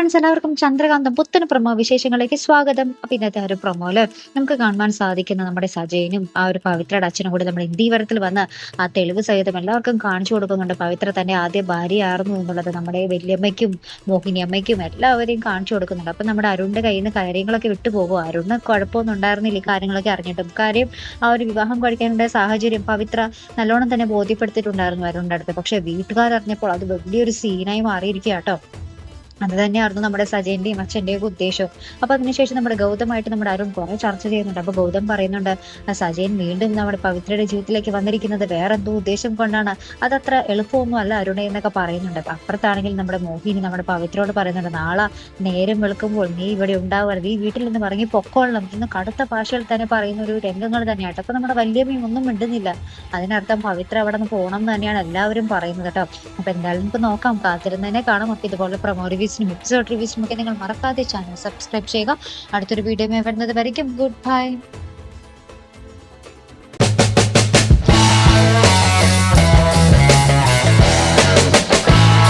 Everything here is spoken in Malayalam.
ഫ്രണ്ട്സ് എല്ലാവർക്കും ചന്ദ്രകാന്തം പുത്തൻ പ്രൊമോ വിശേഷങ്ങളിലേക്ക് സ്വാഗതം. അപ്പൊ ഇന്നത്തെ ഒരു പ്രൊമോയില് നമുക്ക് കാണുവാൻ സാധിക്കുന്ന നമ്മുടെ സജയനും ആ ഒരു പവിത്രയുടെ അച്ഛനും കൂടി നമ്മുടെ ഇന്ത്യവരത്തിൽ വന്ന് ആ തെളിവ് സഹിതം എല്ലാവർക്കും കാണിച്ചു കൊടുക്കുന്നുണ്ട്. പവിത്ര തന്റെ ആദ്യ ഭാര്യയായിരുന്നു എന്നുള്ളത് നമ്മുടെ വല്യമ്മയ്ക്കും മോഹിനി അമ്മയ്ക്കും എല്ലാവരെയും കാണിച്ചു കൊടുക്കുന്നുണ്ട്. അപ്പൊ നമ്മുടെ അരുണിന്റെ കയ്യിൽ നിന്ന് കാര്യങ്ങളൊക്കെ വിട്ടുപോകും. അരുണിന് കുഴപ്പമൊന്നും ഉണ്ടായിരുന്നില്ല ഈ കാര്യങ്ങളൊക്കെ അറിഞ്ഞിട്ടും. കാര്യം ആ ഒരു വിവാഹം കഴിക്കാനുള്ള സാഹചര്യം പവിത്ര നല്ലോണം തന്നെ ബോധ്യപ്പെടുത്തിയിട്ടുണ്ടായിരുന്നു അരുണിന്റെ അടുത്ത്. പക്ഷെ വീട്ടുകാരറിഞ്ഞപ്പോൾ അത് വലിയൊരു സീനായി മാറിയിരിക്കുക കേട്ടോ. അത് തന്നെയായിരുന്നു നമ്മുടെ സജയന്റെയും അച്ഛന്റെയും ഒക്കെ ഉദ്ദേശം. അപ്പൊ അതിനുശേഷം നമ്മുടെ ഗൗതമായിട്ട് നമ്മുടെ അരുൺ കുറെ ചർച്ച ചെയ്യുന്നുണ്ട്. അപ്പൊ ഗൗതം പറയുന്നുണ്ട്, സജയൻ വീണ്ടും നമ്മുടെ പവിത്രയുടെ ജീവിതത്തിലേക്ക് വന്നിരിക്കുന്നത് വേറെന്തോ ഉദ്ദേശം കൊണ്ടാണ്, അതത്ര എളുപ്പമൊന്നും അല്ല അരുണെ എന്നൊക്കെ പറയുന്നുണ്ട്. അപ്പൊ അപ്പുറത്താണെങ്കിൽ നമ്മുടെ മോഹിനി നമ്മുടെ പവിത്രയോട് പറയുന്നുണ്ട്, നാളെ നേരം വെളുക്കുമ്പോൾ നീ ഇവിടെ ഉണ്ടാവരുത്, ഈ വീട്ടിൽ നിന്ന് ഇറങ്ങി പൊക്കോളണം എന്ന് കടുത്ത ഭാഷയിൽ തന്നെ പറയുന്ന ഒരു രംഗങ്ങൾ തന്നെയായിട്ട്. അപ്പൊ നമ്മുടെ വല്യമ്മയും ഒന്നും മിണ്ടുന്നില്ല. അതിനർത്ഥം പവിത്ര അവിടെ നിന്ന് പോകണം എന്ന് തന്നെയാണ് എല്ലാവരും പറയുന്നത് കേട്ടോ. അപ്പൊ എന്തായാലും നമുക്ക് നോക്കാം, കാത്തിരുന്നതിനെ കാണാം. അപ്പൊ ഇതുപോലെ പ്രൊമോ റിവ്യൂസിനും എപ്പിസോഡ് റിവ്യൂസിനും ഒക്കെ നിങ്ങൾ മറക്കാതെ ചാനൽ സബ്സ്ക്രൈബ് ചെയ്യുക. അടുത്തൊരു വീഡിയോ വരുന്നത് വരയ്ക്കും ഗുഡ് ബൈ.